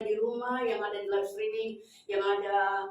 di rumah, yang ada di live streaming, yang ada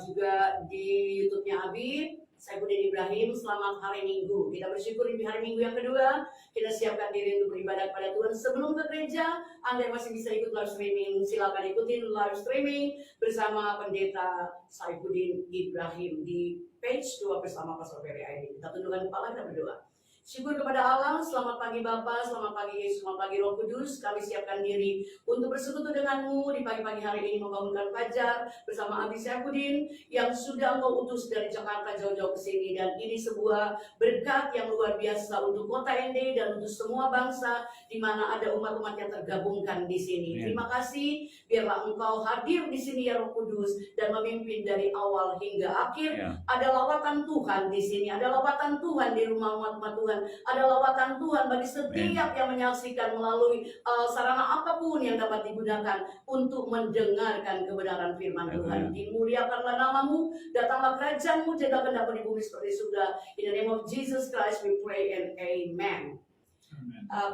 juga di YouTube-nya Abi. Saya Budin Ibrahim, selamat hari Minggu. Kita bersyukur di hari Minggu yang kedua, kita siapkan diri untuk beribadah kepada Tuhan. Sebelum ke gereja, Anda masih bisa ikut live streaming. Silakan ikutin live streaming bersama Pendeta Saifuddin Ibrahim di page 2 bersama Pastor Ferry ID. Kita tundukkan kepala, kita berdoa. Syukur kepada Allah, selamat pagi Bapa, selamat pagi Yesus, selamat pagi Roh Kudus. Kami siapkan diri untuk bersekutu denganmu di pagi-pagi hari ini, membangunkan fajar bersama Abi Saifuddin yang sudah Engkau utus dari Jakarta jauh-jauh ke sini. Dan ini sebuah berkat yang luar biasa untuk kota ND dan untuk semua bangsa di mana ada umat-umat yang tergabungkan di sini. Terima kasih, biarlah Engkau hadir di sini ya Roh Kudus dan memimpin dari awal hingga akhir. Ada lawatan Tuhan di sini, ada lawatan Tuhan di rumah umat-umat Tuhan. Ada lawatan Tuhan bagi setiap yang menyaksikan melalui sarana apapun yang dapat digunakan untuk mendengarkan kebenaran firman Tuhan. Dimuliakanlah namamu, datanglah kerajaanmu, jaga kehendakmu di bumi seperti surga. In the name of Jesus Christ we pray and amen.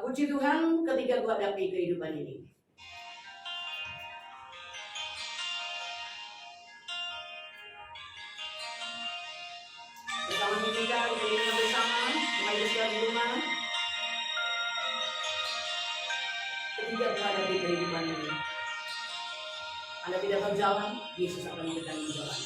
Puji Tuhan ketika gua hadapi kehidupan ini. Bersama kita beriringan bersama, mulai di rumah. Ketika berada di kehidupan ini, Anda tidak tahu jalan, Yesus akan memberikan jalan.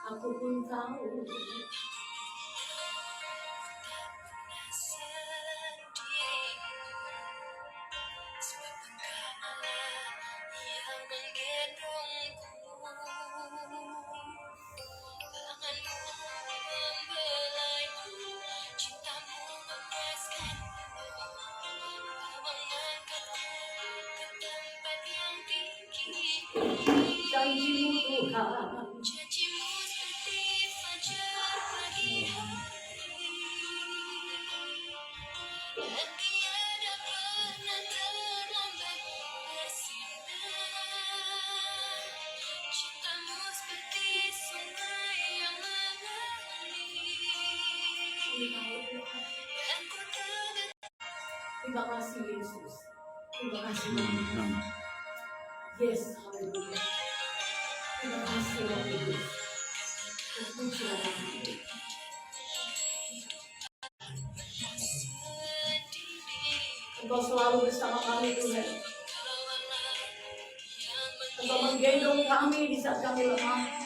Aku pun tahu janjimu Tuhan. Terima kasih Yesus. Terima kasih Tuhan. Yes, haleluya. Terima kasih Roh Kudus. Terpuji nama-Mu. Engkau selalu bersama kami Tuhan. Engkau menggendong kami di saat kami lemah.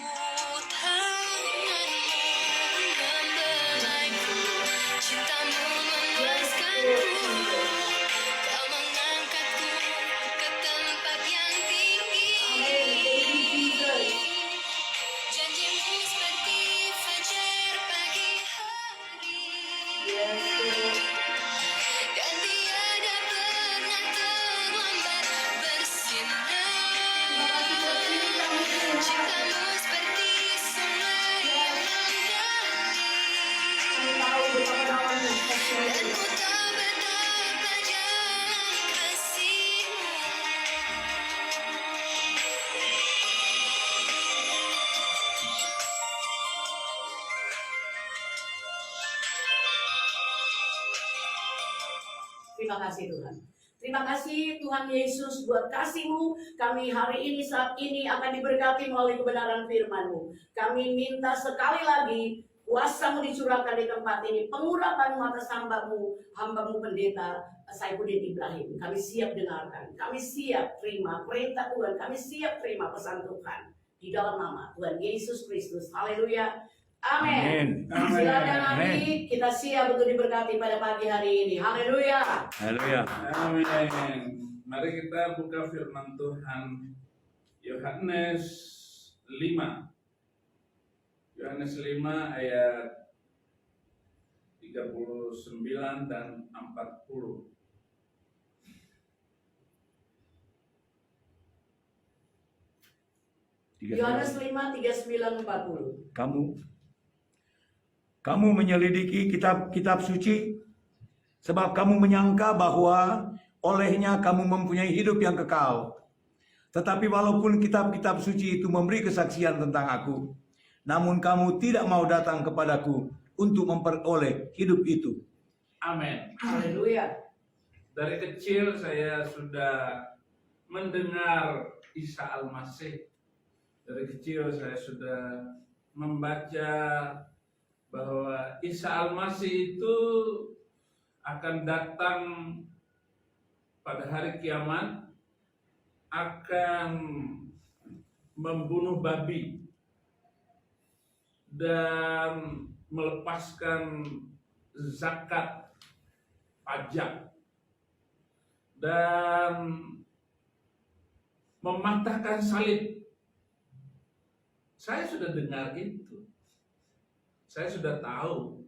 Terima kasih Tuhan. Terima kasih Tuhan Yesus buat kasih-Mu. Kami hari ini saat ini akan diberkati melalui kebenaran firman-Mu. Kami minta sekali lagi kuasa-Mu dicurahkan di tempat ini. Pengurapan atas hamba-Mu Pendeta Saifuddin Ibrahim. Kami siap dengarkan. Kami siap terima perintah Tuhan. Kami siap terima pesan Tuhan. Di dalam nama Tuhan Yesus Kristus. Haleluya. Amin. Silakan Abi, kita siap untuk diberkati pada pagi hari ini. Haleluya. Haleluya. Amin. Mari kita buka firman Tuhan Yohanes 5. Yohanes 5 ayat 39 dan 40. Yohanes 5, 39, 40. Kamu menyelidiki kitab-kitab suci, sebab kamu menyangka bahwa olehnya kamu mempunyai hidup yang kekal. Tetapi walaupun kitab-kitab suci itu memberi kesaksian tentang aku, namun kamu tidak mau datang kepadaku untuk memperoleh hidup itu. Amin. Haleluya. Dari kecil saya sudah mendengar Isa Al-Masih. Dari kecil saya sudah membaca bahwa Isa Al-Masih itu akan datang pada hari kiamat, akan membunuh babi dan melepaskan zakat pajak dan mematahkan salib. Saya sudah dengar itu. Saya sudah tahu.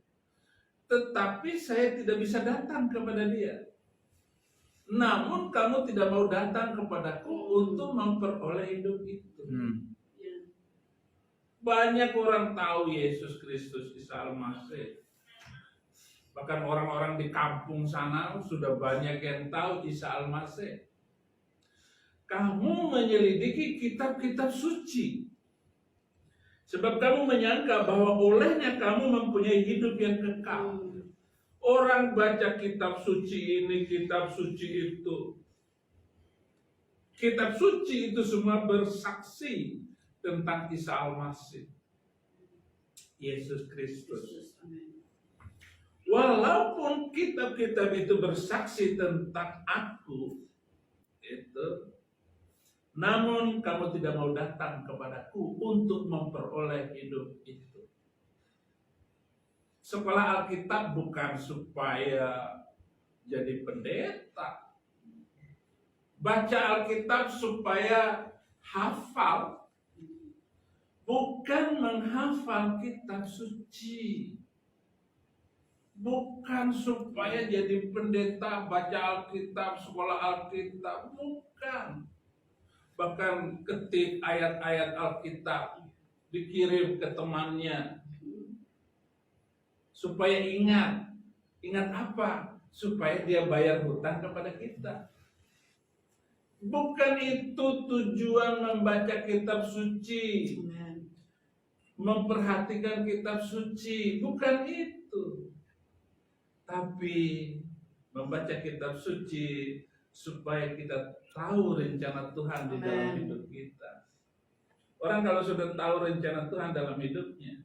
Tetapi saya tidak bisa datang kepada dia. Namun kamu tidak mau datang kepadaku untuk memperoleh hidup itu. Banyak orang tahu Yesus Kristus Isa Al-Masih. Bahkan orang-orang di kampung sana sudah banyak yang tahu Isa Al-Masih. Kamu menyelidiki kitab-kitab suci. Sebab kamu menyangka bahwa olehnya kamu mempunyai hidup yang kekal. Orang baca kitab suci ini, kitab suci itu. Kitab suci itu semua bersaksi tentang Isa Al-Masih, Yesus Kristus. Walaupun kitab-kitab itu bersaksi tentang aku, itu, namun kamu tidak mau datang kepadaku untuk memperoleh hidup itu. Sekolah Alkitab bukan supaya jadi pendeta. Baca Alkitab supaya hafal, bukan menghafal kitab suci. Bukan supaya jadi pendeta, baca Alkitab, sekolah Alkitab, bukan. Bahkan ketik ayat-ayat Alkitab, dikirim ke temannya supaya ingat apa? Supaya dia bayar hutang kepada kita. Bukan itu tujuan membaca kitab suci, memperhatikan kitab suci, bukan itu. Tapi membaca kitab suci supaya kita tahu rencana Tuhan di dalam hidup kita. Orang kalau sudah tahu rencana Tuhan dalam hidupnya,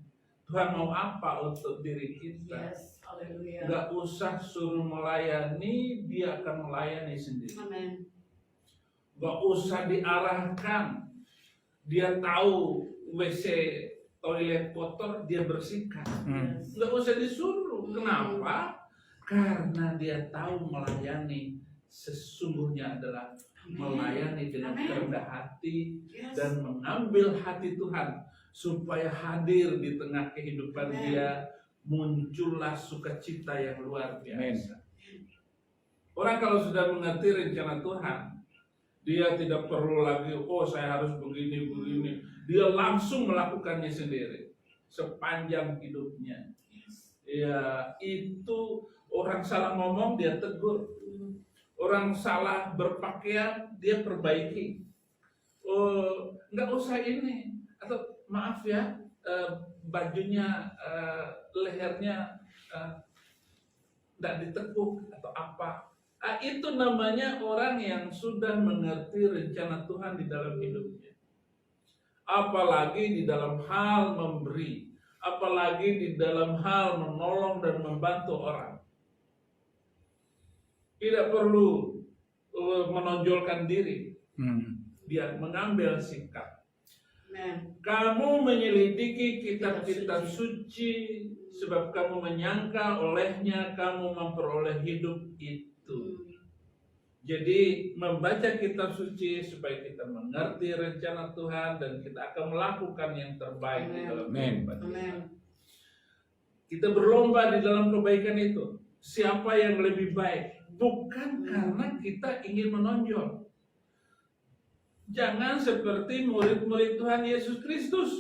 Tuhan mau apa untuk diri kita? Yes, haleluya. Gak usah suruh melayani, dia akan melayani sendiri. Amin. Gak usah diarahkan, dia tahu WC toilet kotor, dia bersihkan. Gak usah disuruh. Kenapa? Karena dia tahu melayani sesungguhnya adalah melayani dengan kerendah hati dan mengambil hati Tuhan supaya hadir di tengah kehidupan dia, muncullah sukacita yang luar biasa. Orang kalau sudah mengerti rencana Tuhan, dia tidak perlu lagi, oh saya harus begini. Dia langsung melakukannya sendiri sepanjang hidupnya. Ya, itu orang salah ngomong dia tegur. Orang salah berpakaian dia perbaiki. Oh, nggak usah ini, atau maaf ya, bajunya, lehernya nggak ditekuk atau apa. Itu namanya orang yang sudah mengerti rencana Tuhan di dalam hidupnya. Apalagi di dalam hal memberi, apalagi di dalam hal menolong dan membantu orang. Tidak perlu menonjolkan diri. Dia mengambil sikap. Kamu menyelidiki kitab-kitab suci sebab kamu menyangka olehnya kamu memperoleh hidup itu. Jadi membaca kitab suci supaya kita mengerti rencana Tuhan dan kita akan melakukan yang terbaik di dalam kehidupan kita. Kita berlomba di dalam kebaikan itu. Siapa yang lebih baik? Bukan karena kita ingin menonjol. Jangan seperti murid-murid Tuhan Yesus Kristus.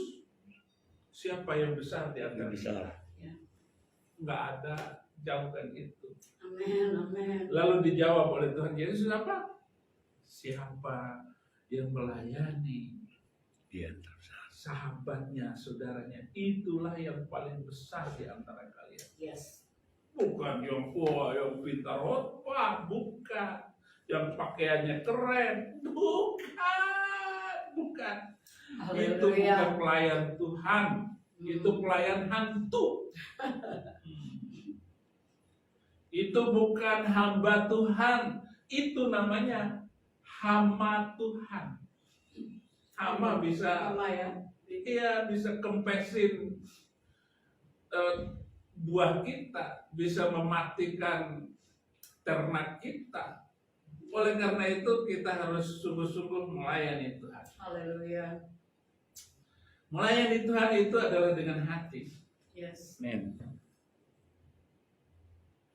Siapa yang besar di antara Bisa. kita? Nggak ada, jauhkan itu. Amin, amin. Lalu dijawab oleh Tuhan Yesus apa? Siapa yang melayani Dia sahabatnya, saudaranya, itulah yang paling besar di antara kalian. Yes. Bukan yang yang pintar khotbah, bukan. Yang pakaiannya keren, bukan. Itu bukan pelayan Tuhan, itu pelayan hantu. Itu bukan hamba Tuhan, itu namanya hamba Tuhan. Hamba bisa, Sama ya. iya, bisa kempesin buah kita, bisa mematikan ternak kita. Oleh karena itu kita harus sungguh-sungguh melayani Tuhan. Haleluya. Melayani Tuhan itu adalah dengan hati. Yes. Amin.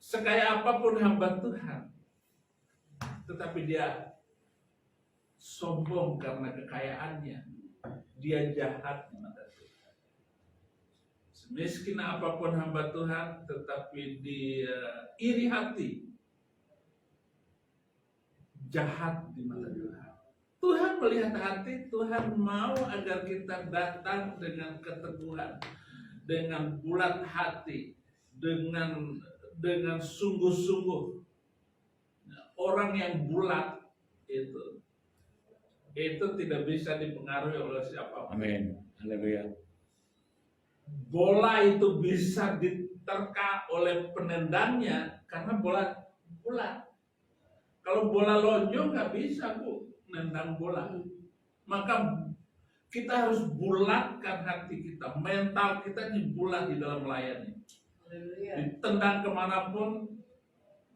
Sekaya apapun hamba Tuhan, tetapi dia sombong karena kekayaannya, dia jahat di mata Tuhan. Semiskin apapun hamba Tuhan, tetapi dia iri hati, jahat di mata Tuhan. Tuhan melihat hati, Tuhan mau agar kita datang dengan keteguhan, dengan bulat hati, dengan sungguh-sungguh. Orang yang bulat itu tidak bisa dipengaruhi oleh siapapun. Amin. Haleluya. Bola itu bisa diterka oleh penendangnya karena bola bulat. Kalau bola lonjong nggak bisa, Bu, nendang bola. Maka kita harus bulatkan hati kita, mental kita dibulat di dalam melayani. Haleluya. Ditendang kemanapun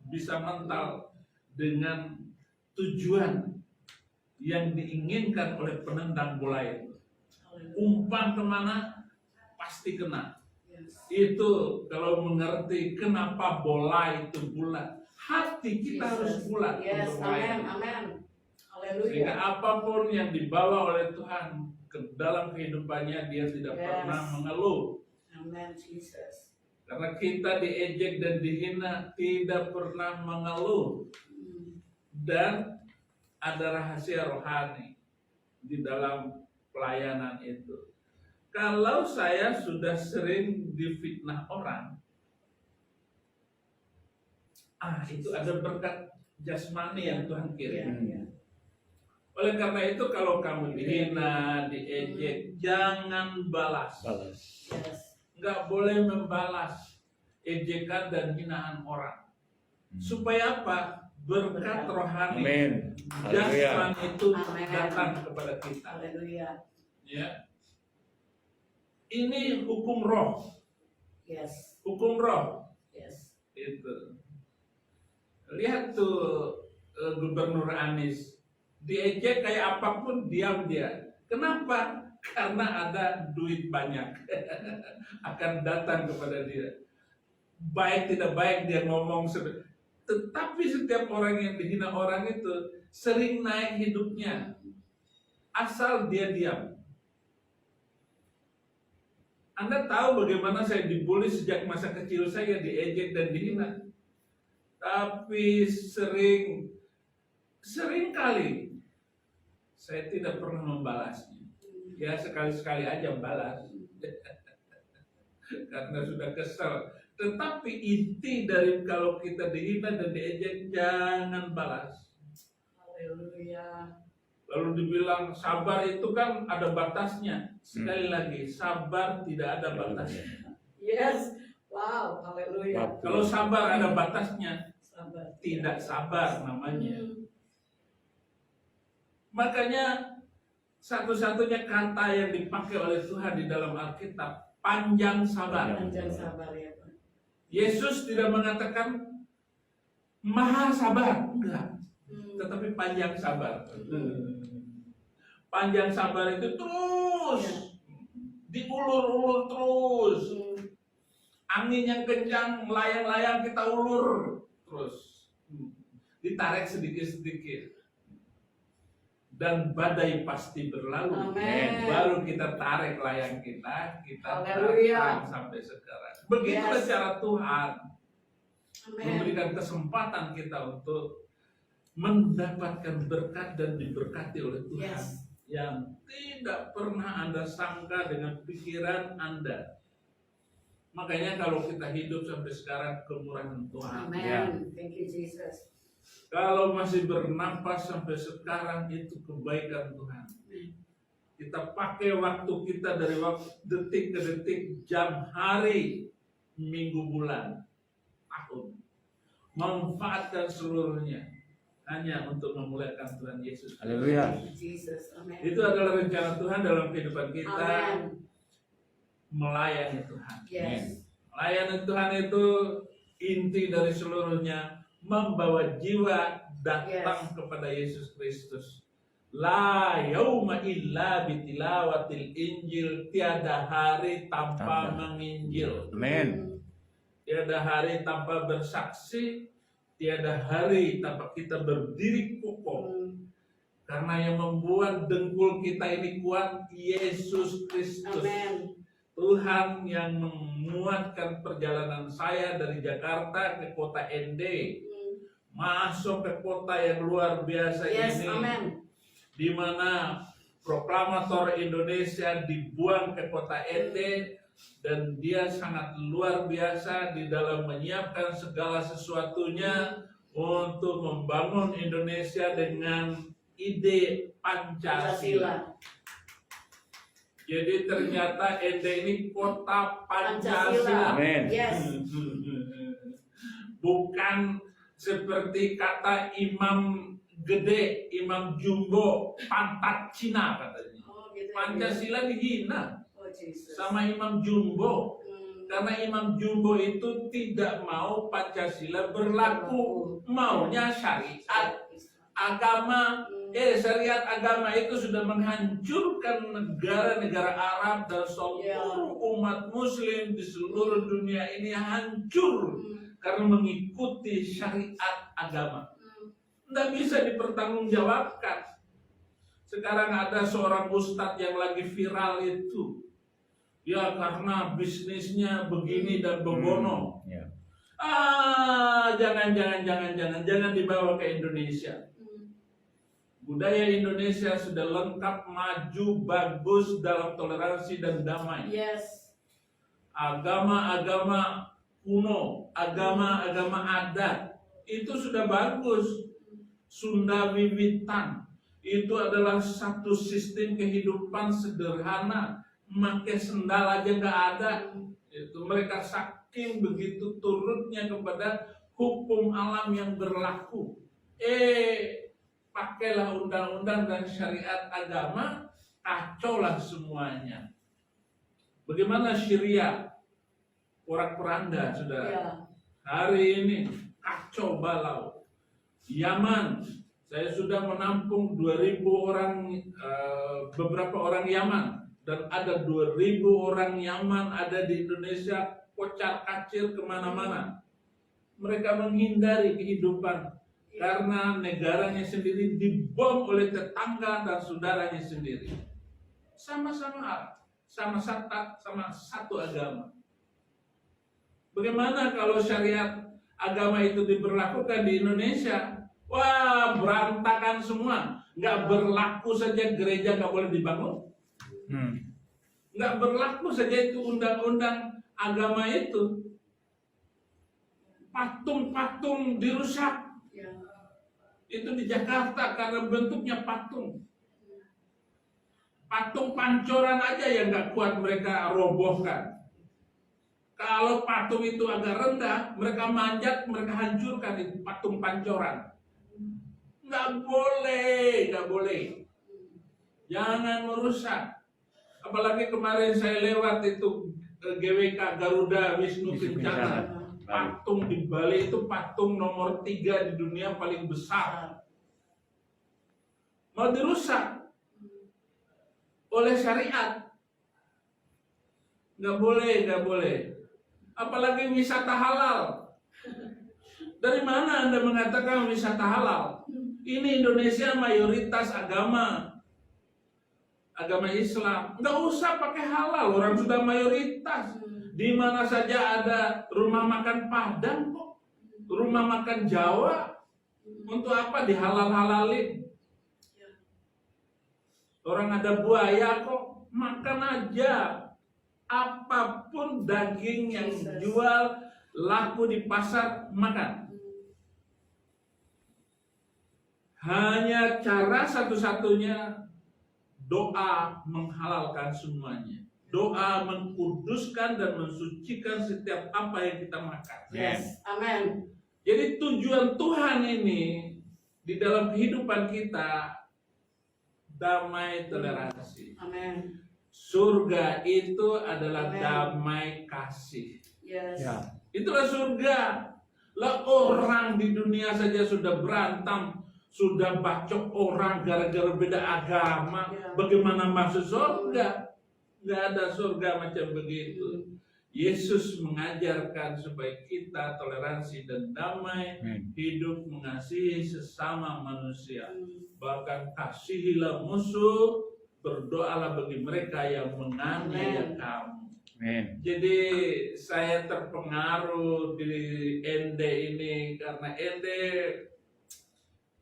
bisa mental dengan tujuan yang diinginkan oleh penendang bola itu. Umpan kemana pasti kena. Yes. Itu kalau mengerti kenapa bola itu bulat, hati kita harus bulat Yes, untuk amin, melayani. amin. Sehingga Haleluya. apapun yang dibawa oleh Tuhan ke dalam kehidupannya, dia tidak Yes. pernah mengeluh. Amin, Jesus. Karena kita diejek dan dihina, tidak pernah mengeluh. Dan ada rahasia rohani di dalam pelayanan itu. Kalau saya sudah sering difitnah orang, itu ada berkat jasmani yang Tuhan kirim. Iya. Oleh karena itu kalau kamu dihina, diejek, jangan balas. Yes. Nggak boleh membalas ejekan dan hinaan orang. Supaya apa? Berkat rohani, Amin. Haleluya. jasmani itu Amin. datang kepada kita. Haleluya. Ya. Ini hukum roh, Yes. hukum roh. Yes. Itu. Lihat tuh Gubernur Anies, diejek kayak apapun diam dia. Kenapa? Karena ada duit banyak akan datang kepada dia. Baik tidak baik dia ngomong, tetapi setiap orang yang dihina orang itu sering naik hidupnya, asal dia diam. Anda tahu bagaimana saya dibully sejak masa kecil saya, diejek dan dihina. Tapi sering kali saya tidak pernah membalasnya. Ya sekali-sekali aja balas. Karena sudah kesal. Tetapi inti dari kalau kita dihina dan diejek, jangan balas. Haleluya. Lalu dibilang sabar itu kan ada batasnya. Sekali lagi, sabar tidak ada batasnya. Yes. Wow. Haleluya. Kalau sabar ada batasnya, Sabar. tidak sabar namanya. Makanya satu-satunya kata yang dipakai oleh Tuhan di dalam Alkitab, panjang sabar. Panjang sabar ya, Pak. Yesus tidak mengatakan maha sabar, enggak. Tetapi panjang sabar. Panjang sabar itu terus diulur-ulur terus. Angin yang kencang, layang-layang kita ulur terus. Ditarik sedikit-sedikit. dan badai pasti berlalu. Amin. Baru kita tarik layang kita Haleluya. datang sampai sekarang. Begitulah Yes. cara Tuhan Amin. memberikan kesempatan kita untuk mendapatkan berkat dan diberkati oleh Tuhan Yes. yang tidak pernah Anda sangka dengan pikiran Anda. Makanya kalau kita hidup sampai sekarang kemurahan Tuhan. Amen. Ya. Thank you Jesus. Kalau masih bernafas sampai sekarang itu kebaikan Tuhan. Kita pakai waktu kita dari detik ke detik, jam, hari, minggu, bulan, tahun. Manfaatkan seluruhnya hanya untuk memuliakan Tuhan Yesus. Haleluya. Thank you Jesus. Amen. Itu adalah rencana Tuhan dalam kehidupan kita, Amen. melayani Tuhan. Yes. Melayani Tuhan itu inti dari seluruhnya, membawa jiwa datang kepada Yesus Kristus. La yauma illa bitilawatil Injil, tiada hari tanpa menginjil. Amin. Tiada hari tanpa bersaksi, tiada hari tanpa kita berdiri kokoh. Karena yang membuat dengkul kita ini kuat, Yesus Kristus. Amen. Tuhan yang memuatkan perjalanan saya dari Jakarta ke kota ND, masuk ke kota yang luar biasa Yes. ini, Amen. di mana proklamator Indonesia dibuang ke kota ND, dan dia sangat luar biasa di dalam menyiapkan segala sesuatunya untuk membangun Indonesia dengan ide Pancasila. Jadi ternyata ND ini kota Pancasila. Amin. Yes. Bukan seperti kata Imam Gede, Imam Jumbo, pantat Cina katanya. Oh, gitu ya. Pancasila dihina Oh, Jesus. sama Imam Jumbo. Hmm. Karena Imam Jumbo itu tidak mau Pancasila berlaku, maunya syariat agama. Syariat agama itu sudah menghancurkan negara-negara Arab dan seluruh umat Muslim di seluruh dunia ini hancur karena mengikuti syariat agama. Tidak bisa dipertanggungjawabkan. Sekarang ada seorang ustadz yang lagi viral itu, ya karena bisnisnya begini dan begono. Ya. Jangan dibawa ke Indonesia. Budaya Indonesia sudah lengkap, maju, bagus dalam toleransi dan damai. Yes. Agama-agama kuno, agama-agama adat, itu sudah bagus. Sunda Wiwitan, itu adalah satu sistem kehidupan sederhana. Pakai sendal aja nggak ada. Itu mereka saking begitu turutnya kepada hukum alam yang berlaku. Pakailah undang-undang dan syariat agama, kacaulah semuanya. Bagaimana Syria? Porak-poranda, saudara. Ya. Hari ini kacau balau. Yaman, saya sudah menampung 2.000 orang, beberapa orang Yaman, dan ada 2.000 orang Yaman ada di Indonesia, kocar kacir kemana-mana. Mereka menghindari kehidupan karena negaranya sendiri dibom oleh tetangga dan saudaranya sendiri. Sama-sama satu agama. Bagaimana kalau syariat agama itu diberlakukan di Indonesia? Wah, berantakan semua. Nggak berlaku saja gereja nggak boleh dibangun. Nggak berlaku saja itu undang-undang agama itu. Patung-patung dirusak. Ya. Itu di Jakarta karena bentuknya patung. Patung pancoran aja yang nggak kuat mereka robohkan. Kalau patung itu agak rendah, mereka manjat, mereka hancurkan itu patung pancoran. Nggak boleh. Jangan merusak. Apalagi kemarin saya lewat itu GWK Garuda Wisnu Kencana. Patung di Bali itu patung nomor 3 di dunia paling besar. Mau dirusak oleh syariat. Nggak boleh. Apalagi wisata halal. Dari mana Anda mengatakan wisata halal? Ini Indonesia mayoritas agama Islam. Nggak usah pakai halal, orang sudah mayoritas. Di mana saja ada rumah makan Padang kok, rumah makan Jawa. Untuk apa dihalal-halalin? Orang ada buaya kok, makan aja. Apapun daging yang jual laku di pasar, makan. Hanya cara satu-satunya doa menghalalkan semuanya. Doa mengkuduskan dan mensucikan setiap apa yang kita makan. Yes. Amin. Jadi tujuan Tuhan ini di dalam kehidupan kita damai toleransi. Amin. Surga itu adalah Amen. damai kasih. Yes. Ya. Itulah surga. Lah orang di dunia saja sudah berantem, sudah bacok orang gara-gara beda agama. Ya. Bagaimana masuk surga? Nggak ada surga macam begitu. Yesus mengajarkan supaya kita toleransi dan damai, hidup mengasihi sesama manusia. Bahkan kasihilah musuh, berdoalah bagi mereka yang menganiaya kamu. Amin. Jadi saya terpengaruh di Ende ini karena Ende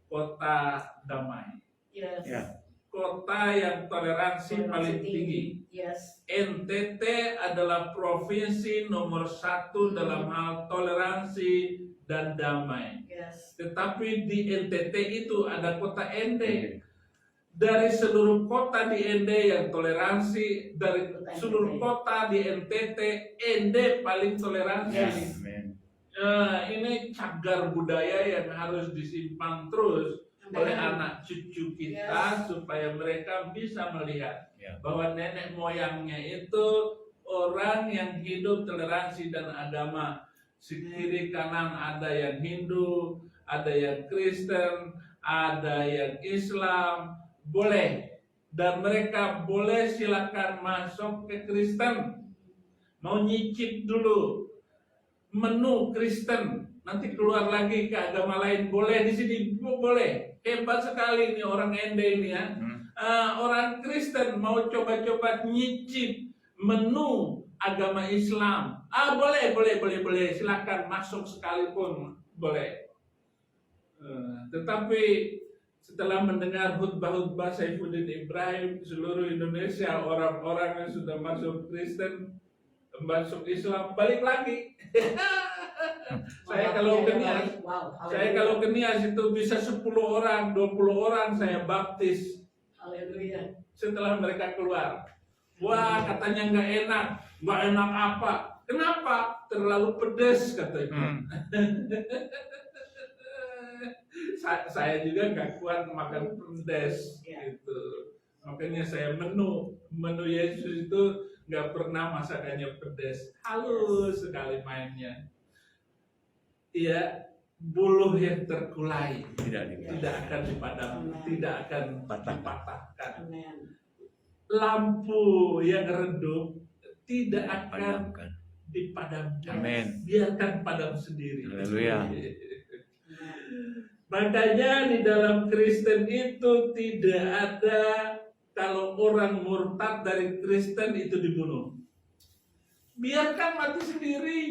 kota damai, Yes. Ya. kota yang toleransi paling tinggi. Yes. NTT adalah provinsi nomor 1 dalam hal toleransi dan damai. Yes. Tetapi di NTT itu ada kota Ende. Dari seluruh kota di Ende yang toleransi, dari seluruh kota di NTT, Ende paling toleransi. Yes. Amin. Ini cagar budaya yang harus disimpan terus oleh anak cucu kita, Yes. supaya mereka bisa melihat Ya. bahwa nenek moyangnya itu orang yang hidup toleransi dan agama. Di kiri kanan ada yang Hindu, ada yang Kristen, ada yang Islam, boleh. Dan mereka boleh silakan masuk ke Kristen. Mau nyicip dulu menu Kristen, nanti keluar lagi ke agama lain, boleh. Di sini boleh. Hebat sekali ini orang Ende ini ya. Orang Kristen mau coba-coba nyicip menu agama Islam. Boleh. Silakan masuk sekalipun, boleh. Tetapi setelah mendengar khutbah-khutbah Saifuddin Ibrahim, seluruh Indonesia orang-orang yang sudah masuk Kristen, masuk Islam, balik lagi. Saya kalau ke Nias itu bisa 10 orang, 20 orang saya baptis. Haleluya. Setelah mereka keluar, wah katanya nggak enak apa? Kenapa? Terlalu pedas katanya. Saya juga nggak kuat makan pedas gitu. Makanya saya menu Yesus itu nggak pernah masakannya pedas, halus sekali mainnya. Iya, buluh yang terkulai tidak akan dipadamkan, tidak akan dipatahkan. Amen. Lampu yang redup tidak akan dipadamkan. Amin. Biarkan padam sendiri. Haleluya. Makanya di dalam Kristen itu tidak ada kalau orang murtad dari Kristen itu dibunuh. Biarkan mati sendiri.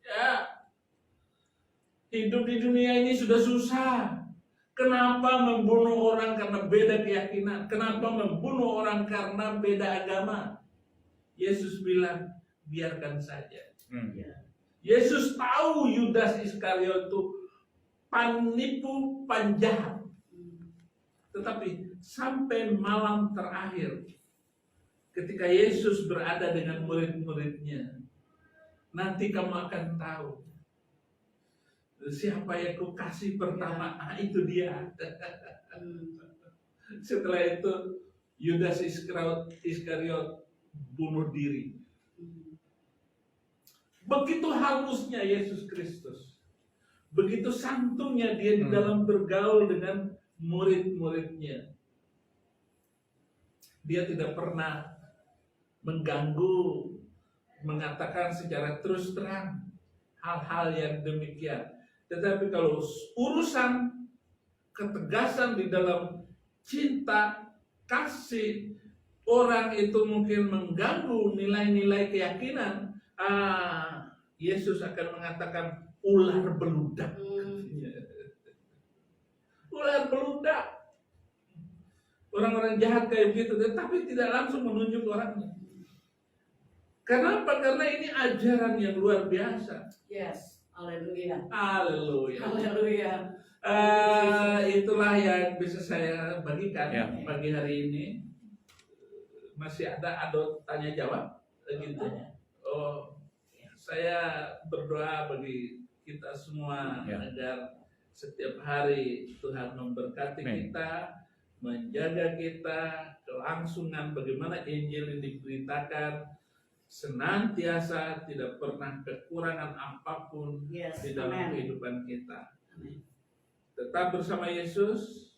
Ya. Hidup di dunia ini sudah susah. Kenapa membunuh orang karena beda keyakinan? Kenapa membunuh orang karena beda agama? Yesus bilang, biarkan saja. Yesus tahu Yudas Iskariot itu penipu, penjahat. Tetapi sampai malam terakhir, ketika Yesus berada dengan murid-muridnya, nanti kamu akan tahu siapa yang ku kasih pertama. Itu dia. Setelah itu Yudas Iskariot bunuh diri. Begitu halusnya Yesus Kristus, begitu santunnya dia di dalam bergaul dengan murid-muridnya. Dia tidak pernah mengganggu, mengatakan secara terus terang hal-hal yang demikian. Tetapi kalau urusan ketegasan di dalam cinta, kasih, orang itu mungkin mengganggu nilai-nilai keyakinan, Yesus akan mengatakan ular beludak. Ular beludak. Orang-orang jahat kayak begitu, tetapi tidak langsung menunjuk orangnya. Kenapa? Karena ini ajaran yang luar biasa. Yes, haleluya. Haleluya. Haleluya. Itulah yang bisa saya bagikan Ya. pagi hari ini. Masih ada tanya jawab gitu. Oh, saya berdoa bagi kita semua Ya. agar setiap hari Tuhan memberkati Amin. kita, menjaga kita, kelangsungan bagaimana Injil ini diberitakan, senantiasa tidak pernah kekurangan apapun Yes, di dalam amen. kehidupan kita. Amen. Tetap bersama Yesus,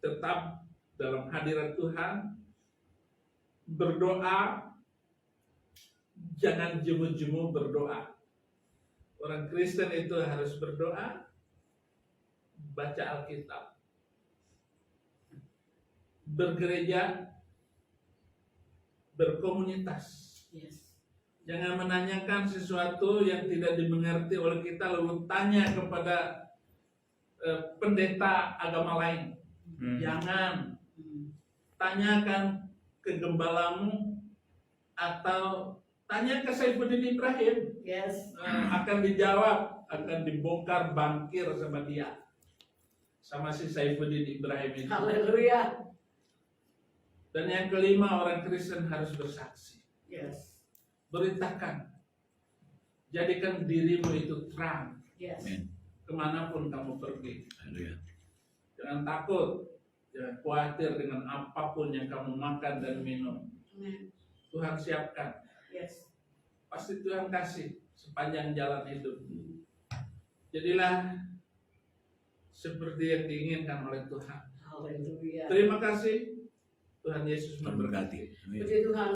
tetap dalam hadirat Tuhan, berdoa, jangan jemu-jemu berdoa. Orang Kristen itu harus berdoa, baca Alkitab, bergereja, berkomunitas. Yes. Jangan menanyakan sesuatu yang tidak dimengerti oleh kita lalu tanya kepada pendeta agama lain. Jangan. Tanyakan ke gembalamu atau tanya ke Saifuddin Ibrahim. Yes. Akan dijawab, akan dibongkar bangkir sama dia, sama si Saifuddin Ibrahim itu. Haleluya. Dan yang kelima, orang Kristen harus bersaksi. Yes. Beritakan, jadikan dirimu itu terang Yes. Amin. kemanapun kamu pergi. Haleluya. Jangan takut, jangan khawatir dengan apapun yang kamu makan dan minum. Amen. Tuhan siapkan, Yes. pasti Tuhan kasih sepanjang jalan hidup. Jadilah seperti yang diinginkan oleh Tuhan. Haleluya. Terima kasih, Tuhan Yesus memberkati. Memberkati. Amin. Puji Tuhan.